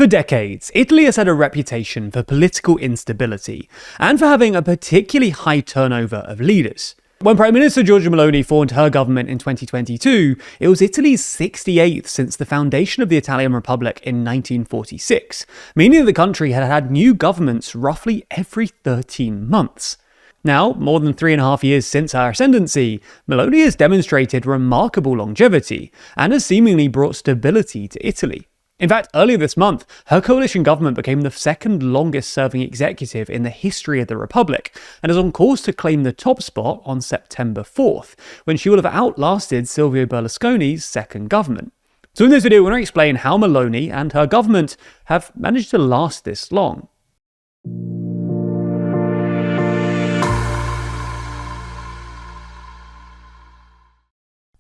For decades, Italy has had a reputation for political instability and for having a particularly high turnover of leaders. When Prime Minister Giorgia Meloni formed her government in 2022, it was Italy's 68th since the foundation of the Italian Republic in 1946, meaning the country had had new governments roughly every 13 months. Now, more than 3.5 years since her ascendancy, Meloni has demonstrated remarkable longevity and has seemingly brought stability to Italy. In fact, earlier this month, her coalition government became the second longest-serving executive in the history of the Republic, and is on course to claim the top spot on September 4th, when she will have outlasted Silvio Berlusconi's second government. So in this video, we're going to explain how Meloni and her government have managed to last this long.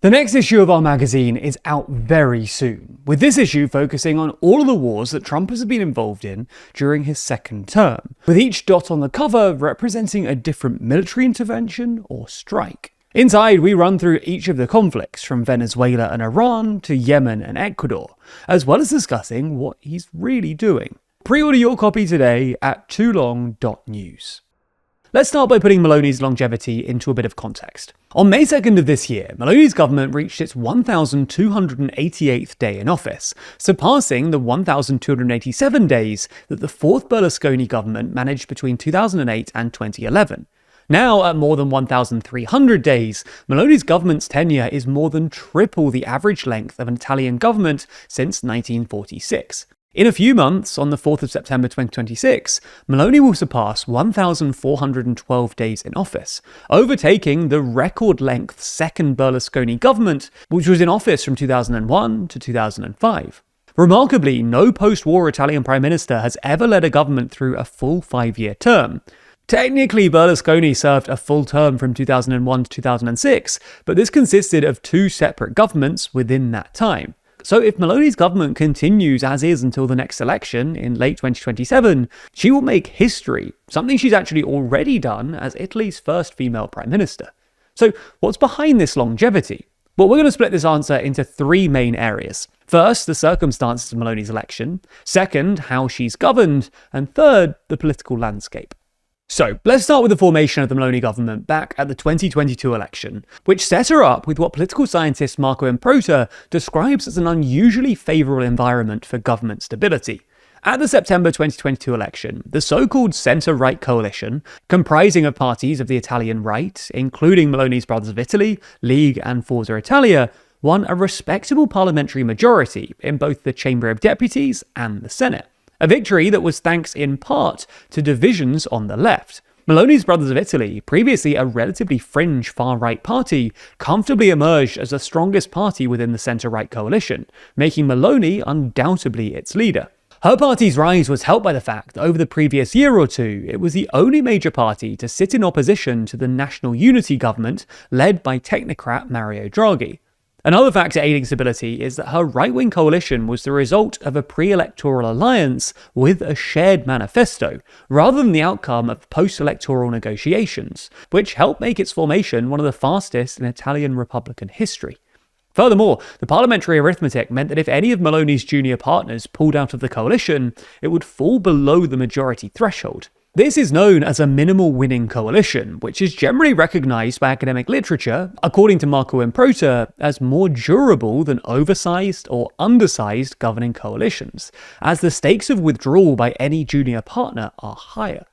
The next issue of our magazine is out very soon, with this issue focusing on all of the wars that Trump has been involved in during his second term, with each dot on the cover representing a different military intervention or strike. Inside, we run through each of the conflicts, from Venezuela and Iran to Yemen and Ecuador, as well as discussing what he's really doing. Pre-order your copy today at toolong.news. Let's start by putting Meloni's longevity into a bit of context. On May 2nd of this year, Meloni's government reached its 1,288th day in office, surpassing the 1,287 days that the fourth Berlusconi government managed between 2008 and 2011. Now, at more than 1,300 days, Meloni's government's tenure is more than triple the average length of an Italian government since 1946. In a few months, on the 4th of September 2026, Meloni will surpass 1,412 days in office, overtaking the record-length second Berlusconi government, which was in office from 2001 to 2005. Remarkably, no post-war Italian prime minister has ever led a government through a full 5-year term. Technically, Berlusconi served a full term from 2001 to 2006, but this consisted of 2 separate governments within that time. So if Meloni's government continues as is until the next election in late 2027, she will make history, something she's actually already done as Italy's first female prime minister. So what's behind this longevity? Well, we're going to split this answer into 3 main areas. First, the circumstances of Meloni's election. Second, how she's governed. And third, the political landscape. So, let's start with the formation of the Meloni government back at the 2022 election, which set her up with what political scientist Marco Improta describes as an unusually favourable environment for government stability. At the September 2022 election, the so-called centre-right coalition, comprising of parties of the Italian right, including Meloni's Brothers of Italy, League and Forza Italia, won a respectable parliamentary majority in both the Chamber of Deputies and the Senate. A victory that was thanks in part to divisions on the left. Meloni's Brothers of Italy, previously a relatively fringe far-right party, comfortably emerged as the strongest party within the centre-right coalition, making Meloni undoubtedly its leader. Her party's rise was helped by the fact that over the previous year or two, it was the only major party to sit in opposition to the National Unity government led by technocrat Mario Draghi. Another factor aiding stability is that her right-wing coalition was the result of a pre-electoral alliance with a shared manifesto, rather than the outcome of post-electoral negotiations, which helped make its formation one of the fastest in Italian Republican history. Furthermore, the parliamentary arithmetic meant that if any of Meloni's junior partners pulled out of the coalition, it would fall below the majority threshold. This is known as a minimal winning coalition, which is generally recognised by academic literature, according to Marco Improta, as more durable than oversized or undersized governing coalitions, as the stakes of withdrawal by any junior partner are higher.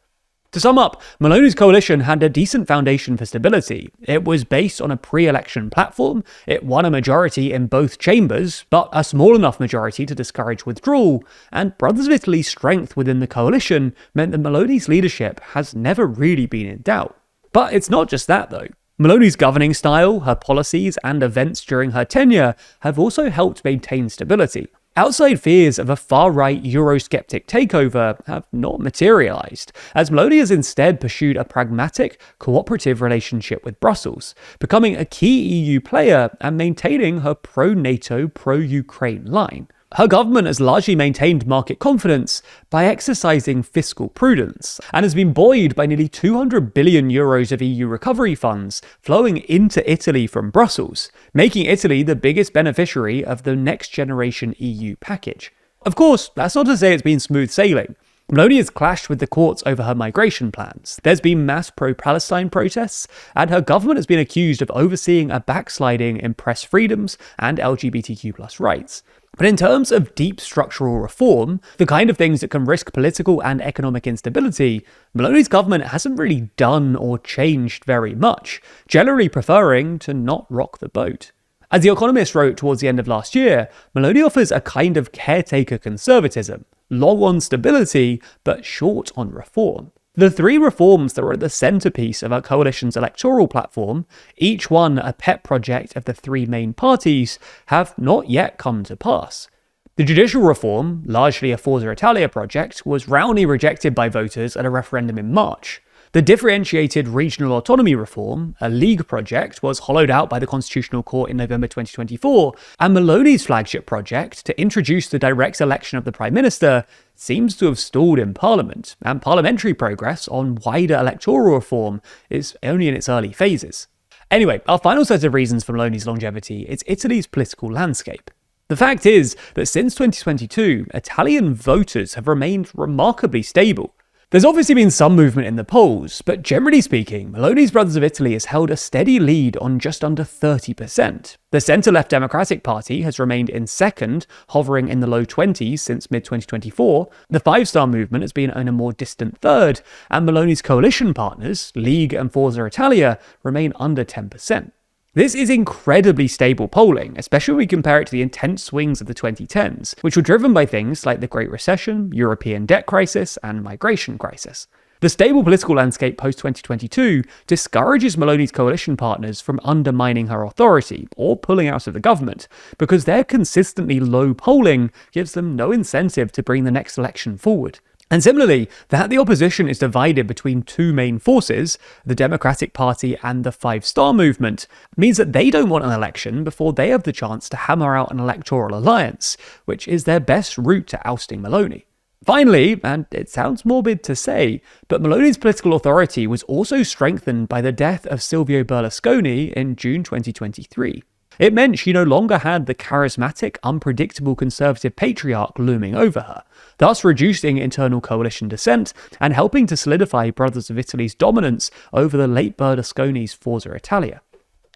To sum up, Meloni's coalition had a decent foundation for stability. It was based on a pre-election platform, it won a majority in both chambers, but a small enough majority to discourage withdrawal, and Brothers of Italy's strength within the coalition meant that Meloni's leadership has never really been in doubt. But it's not just that though. Meloni's governing style, her policies, and events during her tenure have also helped maintain stability. Outside fears of a far-right Eurosceptic takeover have not materialised, as Meloni has instead pursued a pragmatic, cooperative relationship with Brussels, becoming a key EU player and maintaining her pro-NATO, pro-Ukraine line. Her government has largely maintained market confidence by exercising fiscal prudence, and has been buoyed by nearly 200 billion euros of EU recovery funds flowing into Italy from Brussels, making Italy the biggest beneficiary of the next generation EU package. Of course, that's not to say it's been smooth sailing. Meloni has clashed with the courts over her migration plans. There's been mass pro-Palestine protests, and her government has been accused of overseeing a backsliding in press freedoms and LGBTQ+ rights. But in terms of deep structural reform, the kind of things that can risk political and economic instability, Meloni's government hasn't really done or changed very much, generally preferring to not rock the boat. As The Economist wrote towards the end of last year, Meloni offers a kind of caretaker conservatism, long on stability, but short on reform. The three reforms that were at the centrepiece of our coalition's electoral platform, each one a pet project of the three main parties, have not yet come to pass. The judicial reform, largely a Forza Italia project, was roundly rejected by voters at a referendum in March. The differentiated regional autonomy reform, a League project, was hollowed out by the Constitutional Court in November 2024, and Meloni's flagship project to introduce the direct election of the Prime Minister seems to have stalled in Parliament, and parliamentary progress on wider electoral reform is only in its early phases. Anyway, our final set of reasons for Meloni's longevity is Italy's political landscape. The fact is that since 2022, Italian voters have remained remarkably stable. There's obviously been some movement in the polls, but generally speaking, Meloni's Brothers of Italy has held a steady lead on just under 30%. The centre-left Democratic Party has remained in second, hovering in the low 20s since mid-2024. The Five Star Movement has been in a more distant third, and Meloni's coalition partners, League and Forza Italia, remain under 10%. This is incredibly stable polling, especially when we compare it to the intense swings of the 2010s, which were driven by things like the Great Recession, European debt crisis, and migration crisis. The stable political landscape post-2022 discourages Meloni's coalition partners from undermining her authority or pulling out of the government, because their consistently low polling gives them no incentive to bring the next election forward. And similarly, that the opposition is divided between two main forces, the Democratic Party and the Five Star Movement, means that they don't want an election before they have the chance to hammer out an electoral alliance, which is their best route to ousting Meloni. Finally, and it sounds morbid to say, but Meloni's political authority was also strengthened by the death of Silvio Berlusconi in June 2023. It meant she no longer had the charismatic, unpredictable conservative patriarch looming over her, thus reducing internal coalition dissent and helping to solidify Brothers of Italy's dominance over the late Berlusconi's Forza Italia.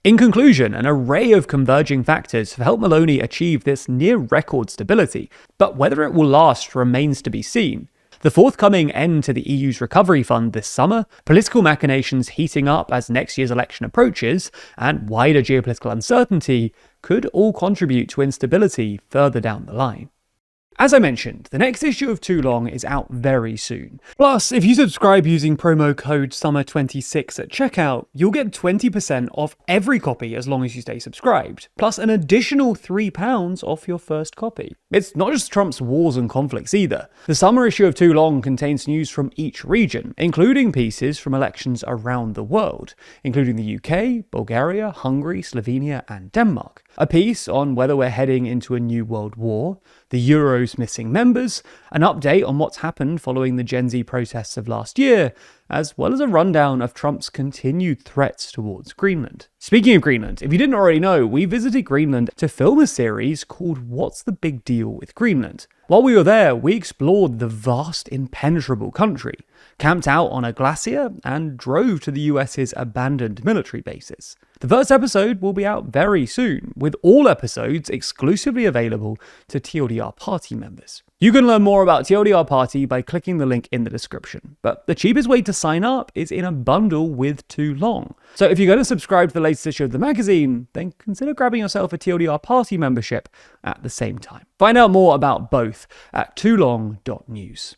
In conclusion, an array of converging factors have helped Meloni achieve this near-record stability, but whether it will last remains to be seen. The forthcoming end to the EU's recovery fund this summer, political machinations heating up as next year's election approaches, and wider geopolitical uncertainty could all contribute to instability further down the line. As I mentioned, the next issue of Too Long is out very soon. Plus, if you subscribe using promo code SUMMER26 at checkout, you'll get 20% off every copy as long as you stay subscribed, plus an additional £3 off your first copy. It's not just Trump's wars and conflicts either. The summer issue of Too Long contains news from each region, including pieces from elections around the world, including the UK, Bulgaria, Hungary, Slovenia, and Denmark. A piece on whether we're heading into a new world war, the Euro's missing members, an update on what's happened following the Gen Z protests of last year, as well as a rundown of Trump's continued threats towards Greenland. Speaking of Greenland, if you didn't already know, we visited Greenland to film a series called What's the Big Deal with Greenland? While we were there, we explored the vast, impenetrable country, camped out on a glacier, and drove to the US's abandoned military bases. The first episode will be out very soon, with all episodes exclusively available to TLDR Party members. You can learn more about TLDR Party by clicking the link in the description, but the cheapest way to sign up is in a bundle with Too Long. So if you're going to subscribe to the latest issue of the magazine, then consider grabbing yourself a TLDR Party membership at the same time. Find out more about both at toolong.news.